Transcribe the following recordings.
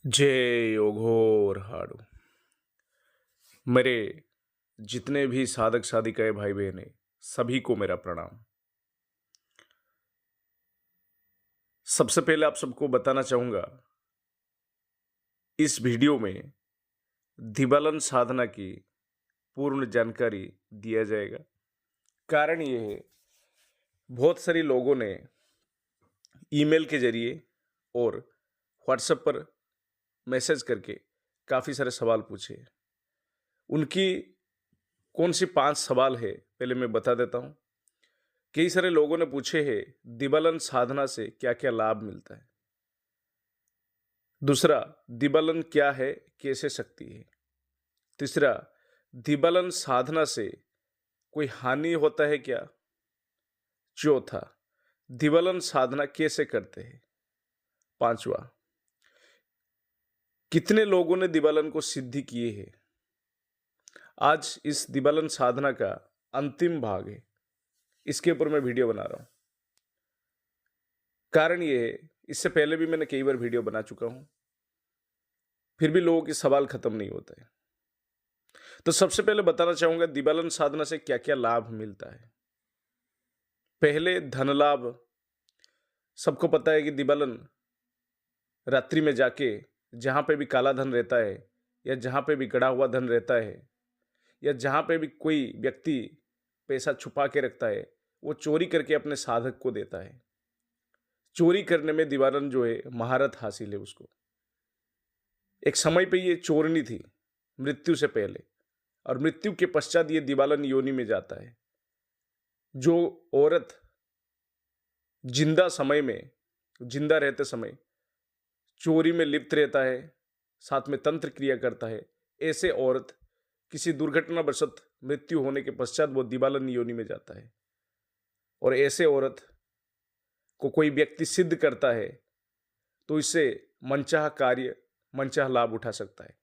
जय ओघोर हाडू। मेरे जितने भी साधक साधिकाएं भाई बहन हैं, सभी को मेरा प्रणाम। सबसे पहले आप सबको बताना चाहूंगा, इस वीडियो में दिबालन साधना की पूर्ण जानकारी दिया जाएगा। कारण ये है, बहुत सारे लोगों ने ईमेल के जरिए और व्हाट्सएप पर मैसेज करके काफ़ी सारे सवाल पूछे। उनकी कौन सी 5 सवाल है, पहले मैं बता देता हूँ। कई सारे लोगों ने पूछे हैं, दिबालन साधना से क्या क्या लाभ मिलता है। दूसरा, दिबालन क्या है, कैसे शक्ति है। तीसरा, दिबालन साधना से कोई हानि होता है क्या। चौथा, दिबालन साधना कैसे करते हैं। पांचवा, कितने लोगों ने दिबालन को सिद्धि किए हैं। आज इस दिबालन साधना का अंतिम भाग है, इसके ऊपर मैं वीडियो बना रहा हूं। कारण ये है, इससे पहले भी मैंने कई बार वीडियो बना चुका हूं, फिर भी लोगों के सवाल खत्म नहीं होता है। तो सबसे पहले बताना चाहूंगा, दिबालन साधना से क्या क्या लाभ मिलता है। पहले, धन लाभ। सबको पता है कि दिबालन रात्रि में जाके जहां पे भी काला धन रहता है, या जहां पे भी गड़ा हुआ धन रहता है, या जहां पे भी कोई व्यक्ति पैसा छुपा के रखता है, वो चोरी करके अपने साधक को देता है। चोरी करने में दिबालन जो है, महारत हासिल है उसको। एक समय पे ये चोरनी थी, मृत्यु से पहले, और मृत्यु के पश्चात ये दिबालन योनि में जाता है। जो औरत जिंदा रहते समय चोरी में लिप्त रहता है, साथ में तंत्र क्रिया करता है, ऐसे औरत किसी दुर्घटनावशत मृत्यु होने के पश्चात वो दिबालन योनि में जाता है। और ऐसे औरत को कोई व्यक्ति सिद्ध करता है, तो इससे मनचाह कार्य, मनचाह लाभ उठा सकता है।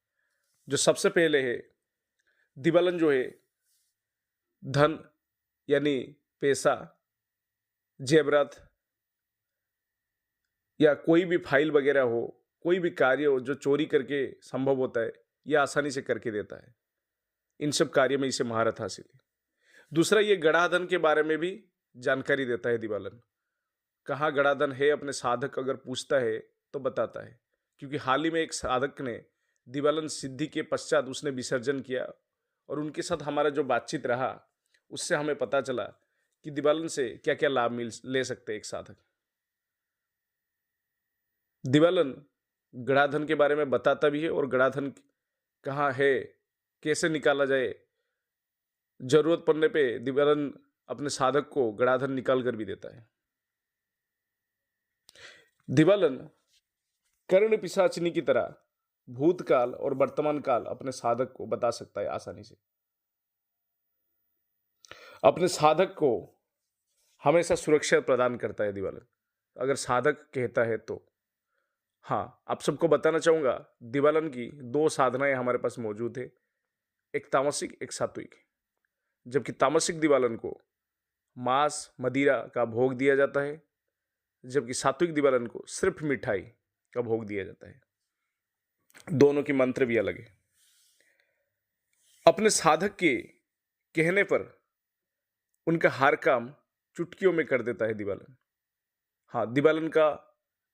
जो सबसे पहले है, दिबालन जो है, धन यानी पैसा, जेवरात, या कोई भी फाइल वगैरह हो, कोई भी कार्य हो जो चोरी करके संभव होता है, यह आसानी से करके देता है। इन सब कार्य में इसे महारत हासिल है। दूसरा, ये गड़ाधन के बारे में भी जानकारी देता है दिबालन। कहाँ गड़ाधन है, अपने साधक अगर पूछता है तो बताता है। क्योंकि हाल ही में एक साधक ने दिबालन सिद्धि के पश्चात उसने विसर्जन किया, और उनके साथ हमारा जो बातचीत रहा, उससे हमें पता चला कि दिबालन से क्या क्या लाभ ले सकते हैं एक साधक। दिबालन गड़ाधन के बारे में बताता भी है, और गड़ाधन कहाँ है, कैसे निकाला जाए। जरूरत पड़ने पे दिबालन अपने साधक को गड़ाधन निकाल कर भी देता है। दिबालन कर्ण पिशाचिनी की तरह भूतकाल और वर्तमान काल अपने साधक को बता सकता है आसानी से। अपने साधक को हमेशा सुरक्षा प्रदान करता है दिबालन, अगर साधक कहता है तो। हाँ, आप सबको बताना चाहूंगा, दिबालन की 2 साधनाएं हमारे पास मौजूद है, एक तामसिक, एक सात्विक। जबकि तामसिक दिबालन को मांस मदिरा का भोग दिया जाता है, जबकि सात्विक दिबालन को सिर्फ मिठाई का भोग दिया जाता है। दोनों की मंत्र भी अलग है। अपने साधक के कहने पर उनका हर काम चुटकियों में कर देता है दिबालन। हाँ, दिबालन का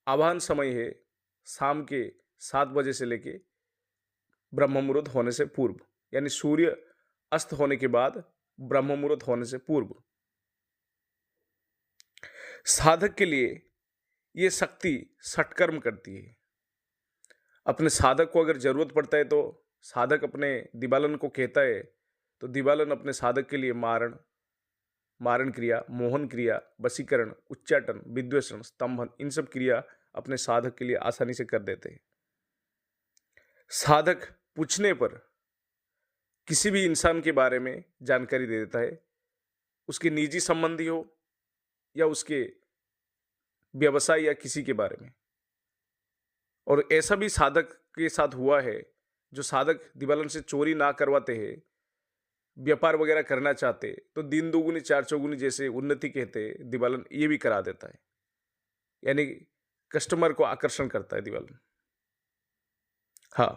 आवाहन समय है शाम के 7 बजे से लेके ब्रह्म मुहूर्त होने से पूर्व, यानी सूर्य अस्त होने के बाद ब्रह्म मुहूर्त होने से पूर्व। साधक के लिए यह शक्ति सत्कर्म करती है। अपने साधक को अगर जरूरत पड़ता है तो साधक अपने दिबालन को कहता है, तो दिबालन अपने साधक के लिए मारण क्रिया, मोहन क्रिया, वशीकरण, उच्चाटन, विद्वेषण, स्तंभन, इन सब क्रिया अपने साधक के लिए आसानी से कर देते हैं। साधक पूछने पर किसी भी इंसान के बारे में जानकारी दे देता है, उसके निजी संबंधी हो या उसके व्यवसाय या किसी के बारे में। और ऐसा भी साधक के साथ हुआ है, जो साधक दिबालन से चोरी ना करवाते हैं, व्यापार वगैरह करना चाहते, तो दिन दोगुनी चार चौगुनी जैसे उन्नति कहते हैं, दिबालन ये भी करा देता है। यानी कस्टमर को आकर्षण करता है दिबालन। हाँ,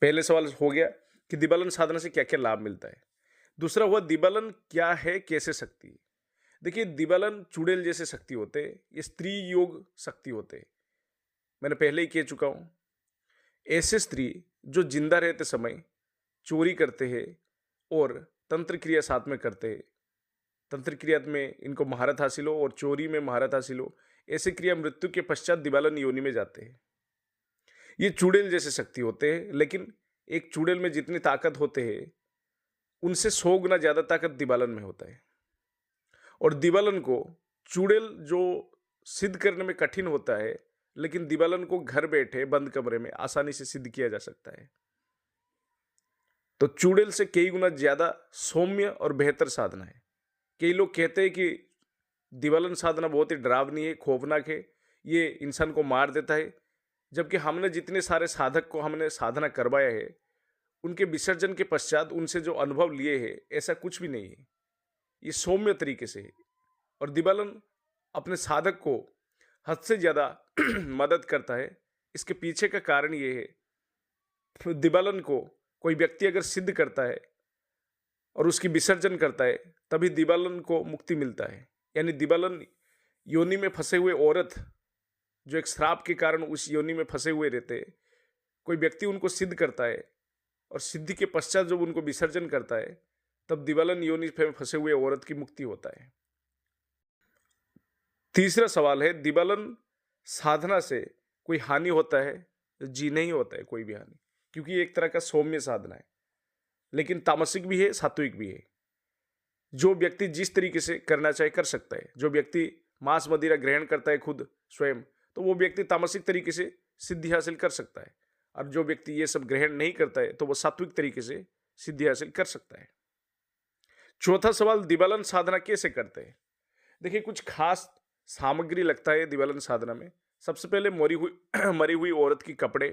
पहले सवाल हो गया कि दिबालन साधना से क्या क्या लाभ मिलता है। दूसरा हुआ दिबालन क्या है, कैसे शक्ति। देखिए, दिबालन चुड़ैल जैसे शक्ति होते हैं, ये स्त्री योग शक्ति होते हैं। मैंने पहले ही कह चुका हूं, ऐसे स्त्री जो जिंदा रहते समय चोरी करते हैं और तंत्र क्रिया साथ में करते हैं, तंत्र क्रिया में इनको महारत हासिल हो और चोरी में महारत हासिल हो, ऐसे क्रिया मृत्यु के पश्चात दिबालन योनि में जाते हैं। ये चुड़ैल जैसे शक्ति होते हैं, लेकिन एक चुड़ैल में जितनी ताकत होते हैं उनसे 100 गुना ज्यादा ताकत दिबालन में होता है। और दिबालन को चुड़ैल जो सिद्ध करने में कठिन होता है, लेकिन दिबालन को घर बैठे बंद कमरे में आसानी से सिद्ध किया जा सकता है। तो चुड़ैल से कई गुना ज्यादा सौम्य और बेहतर साधना है। कई लोग कहते हैं कि दिबालन साधना बहुत ही डरावनी है, खौफनाक है, ये इंसान को मार देता है। जबकि हमने जितने सारे साधक को हमने साधना करवाया है, उनके विसर्जन के पश्चात उनसे जो अनुभव लिए हैं, ऐसा कुछ भी नहीं है। ये सौम्य तरीके से है। और दिबालन अपने साधक को हद से ज्यादा मदद करता है। इसके पीछे का कारण ये है, दिबालन को कोई व्यक्ति अगर सिद्ध करता है और उसकी विसर्जन करता है, तभी दिबालन को मुक्ति मिलता है। यानी दिबालन योनि में फंसे हुए औरत जो एक श्राप के कारण उस योनि में फंसे हुए रहते, कोई व्यक्ति उनको सिद्ध करता है और सिद्धि के पश्चात जब उनको विसर्जन करता है, तब दिबालन योनि में फंसे हुए औरत की मुक्ति होता है। तीसरा सवाल है, दिबालन साधना से कोई हानि होता है? जी नहीं होता है कोई भी हानि, क्योंकि ये एक तरह का सौम्य साधना है, लेकिन तामसिक भी है, सात्विक भी है। जो व्यक्ति जिस तरीके से करना चाहे कर सकता है। जो व्यक्ति मांस मदिरा ग्रहण करता है खुद स्वयं, तो वो व्यक्ति तामसिक तरीके से सिद्धि हासिल कर सकता है। और जो व्यक्ति ये सब ग्रहण नहीं करता है, तो वो सात्विक तरीके से सिद्धि हासिल कर सकता है। चौथा सवाल, दिबालन साधना कैसे करते हैं? देखिए, कुछ खास सामग्री लगता है दिबालन साधना में। सबसे पहले मरी हुई औरत की कपड़े।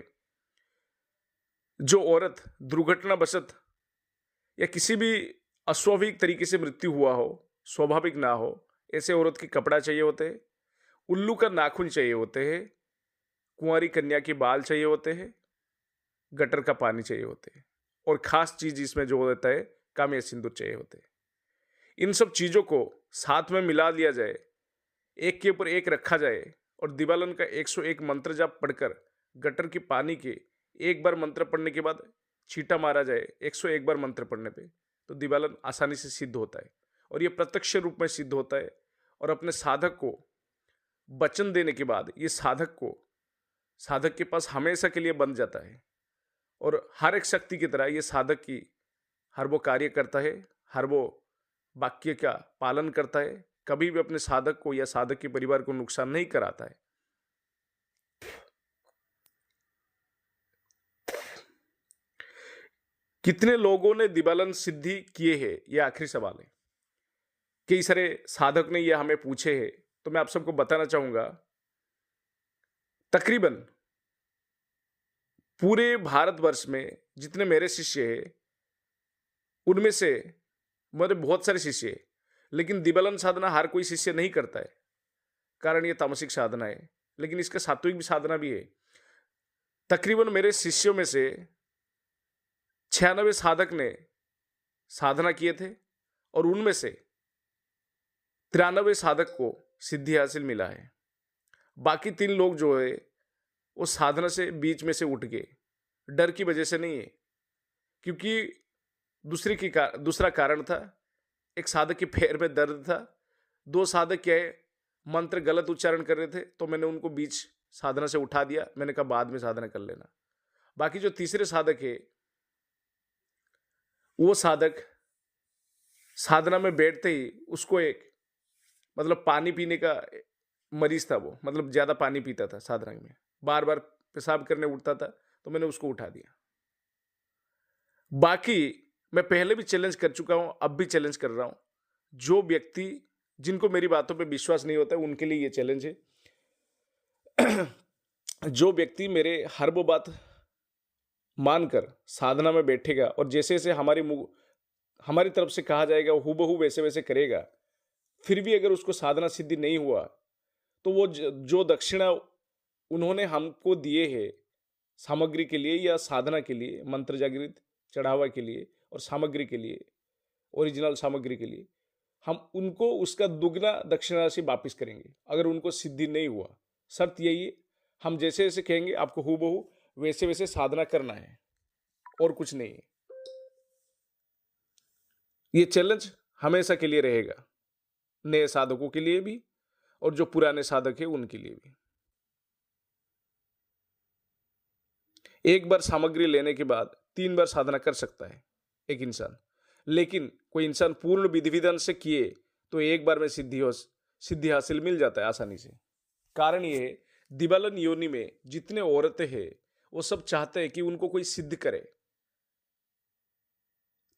जो औरत दुर्घटनावशत या किसी भी अस्वाभाविक तरीके से मृत्यु हुआ हो, स्वाभाविक ना हो, ऐसे औरत की कपड़ा चाहिए होते हैं। उल्लू का नाखून चाहिए होते हैं। कुंवारी कन्या के बाल चाहिए होते हैं। गटर का पानी चाहिए होते हैं। और खास चीज इसमें जो होता है, काम्य सिंदूर चाहिए होते हैं। इन सब चीजों को साथ में मिला लिया जाए, एक के ऊपर एक रखा जाए और दिबालन का 101 मंत्र जाप पढ़कर गटर के पानी के एक बार मंत्र पढ़ने के बाद छींटा मारा जाए 101 बार मंत्र पढ़ने पे, तो दिबालन आसानी से सिद्ध होता है। और ये प्रत्यक्ष रूप में सिद्ध होता है। और अपने साधक को वचन देने के बाद ये साधक के पास हमेशा के लिए बन जाता है। और हर एक शक्ति की तरह ये साधक की हर वो कार्य करता है, हर वो वाक्य का पालन करता है, कभी भी अपने साधक को या साधक के परिवार को नुकसान नहीं कराता है। कितने लोगों ने दिबालन सिद्धि किए हैं, ये आखिरी सवाल है। कई सारे साधक ने ये हमें पूछे हैं, तो मैं आप सबको बताना चाहूंगा, तकरीबन पूरे भारतवर्ष में जितने मेरे शिष्य हैं, उनमें से मेरे बहुत सारे शिष्य हैं, लेकिन दिबालन साधना हर कोई शिष्य नहीं करता है। कारण ये तामसिक साधना है, लेकिन इसका सात्विक भी साधना भी है। तकरीबन मेरे शिष्यों में से 96 साधक ने साधना किए थे और उनमें से 93 साधक को सिद्धि हासिल मिला है। बाकी 3 लोग जो है वो साधना से बीच में से उठ गए, डर की वजह से नहीं है, क्योंकि दूसरा कारण था। एक साधक के पैर में दर्द था। 2 साधक क्या है, मंत्र गलत उच्चारण कर रहे थे, तो मैंने उनको बीच साधना से उठा दिया। मैंने कहा बाद में साधना कर लेना। बाकी जो तीसरे साधक है, वो साधक साधना में बैठते ही उसको एक मतलब पानी पीने का मरीज था। वो मतलब ज्यादा पानी पीता था, साधना में बार बार पेशाब करने उठता था, तो मैंने उसको उठा दिया। बाकी मैं पहले भी चैलेंज कर चुका हूं, अब भी चैलेंज कर रहा हूं। जो व्यक्ति जिनको मेरी बातों पे विश्वास नहीं होता है, उनके लिए ये चैलेंज है। जो व्यक्ति मेरे हर वो बात मानकर साधना में बैठेगा और जैसे जैसे हमारी तरफ से कहा जाएगा हूबहू वैसे वैसे करेगा, फिर भी अगर उसको साधना सिद्धि नहीं हुआ, तो वो जो दक्षिणा उन्होंने हमको दिए है, सामग्री के लिए या साधना के लिए, मंत्र जागृत चढ़ावा के लिए और सामग्री के लिए, ओरिजिनल सामग्री के लिए, हम उनको उसका दुगना दक्षिणा राशि वापिस करेंगे अगर उनको सिद्धि नहीं हुआ। शर्त यही है, हम जैसे जैसे कहेंगे आपको हूबहू वैसे वैसे साधना करना है और कुछ नहीं है। ये चैलेंज हमेशा के लिए रहेगा, नए साधकों के लिए भी और जो पुराने साधक है उनके लिए भी। एक बार सामग्री लेने के बाद 3 बार साधना कर सकता है एक इंसान, लेकिन कोई इंसान पूर्ण विधि विधान से किए तो एक बार में सिद्धि हासिल मिल जाता है आसानी से। कारण ये है, दिवालन योनि में जितने औरतें हैं वो सब चाहते हैं कि उनको कोई सिद्ध करे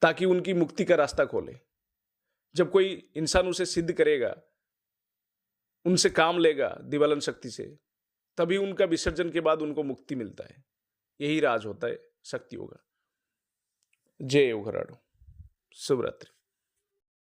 ताकि उनकी मुक्ति का रास्ता खोले। जब कोई इंसान उसे सिद्ध करेगा, उनसे काम लेगा दिवालन शक्ति से, तभी उनका विसर्जन के बाद उनको मुक्ति मिलता है। यही राज होता है शक्ति योगा। जय योगराडु। शुभ रात्रि।